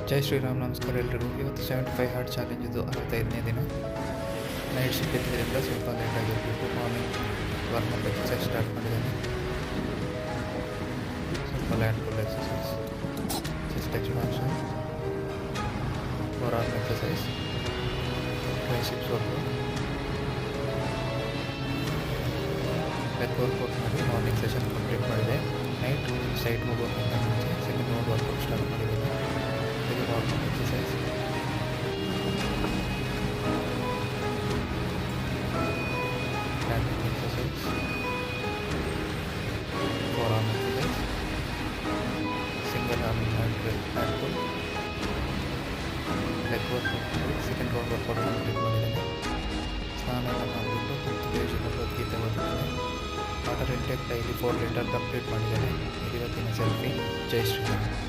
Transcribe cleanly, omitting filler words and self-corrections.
ಜೈ ಶ್ರೀರಾಮ್, ನಮಸ್ಕಾರ ಎಲ್ರಿಗೂ. ಇವತ್ತು 75 ಹಾರ್ಟ್ ಚಾಲೆಂಜ್ ಇದು 65ನೇ ದಿನ. ನೈಟ್ ಶಿಫ್ಟ್ ಇದ್ದಿದ್ದರಿಂದ ಸ್ವಲ್ಪ ಲೇಟ್ ಆಗಿರಬೇಕು. ಮಾರ್ನಿಂಗ್ ವಾರ್ಮಪ್ ಎಕ್ಸಸೈಸ್ ಸ್ಟಾರ್ಟ್ ಮಾಡಿದ್ದೇನೆ. ಸ್ವಲ್ಪ land pull exercise, chest expansion, forearm exercise, triceps workout, leg workout ಮಾಡಿ ಮಾರ್ನಿಂಗ್ ಸೆಷನ್ ಕಂಪ್ಲೀಟ್ ಮಾಡಿದೆ. ನೈಟ್ ಸೈಡ್ ಮೂವ್ಮೆಂಟ್ ಮುಂಚೆ ಸೆಕೆಂಡ್ ರೌಂಡ್ ವರ್ಕೌಟ್ ಸ್ಟಾರ್ಟ್ ಮಾಡಿದ್ದೀನಿ. ಇದು warm up exercise, standing exercise, forearm exercise, single arm hand pull, leg workout ಮಾಡಿ second round workout complete ಮಾಡಿದ್ದೇನೆ. ಸ್ನಾನ ಎಲ್ಲ ಮಾಡಿಬಿಟ್ಟು ಕುತ್ತಿಗೆ ಭಗವದ್ಗೀತೆ ಓದಿದ್ದೇನೆ. Water intake daily 4 litre complete ಮಾಡಿದ್ದೇನೆ. ಇದು ಇವತ್ತಿನ ಸೆಲ್ಫಿ. ಜೈ ಶ್ರೀರಾಮ್.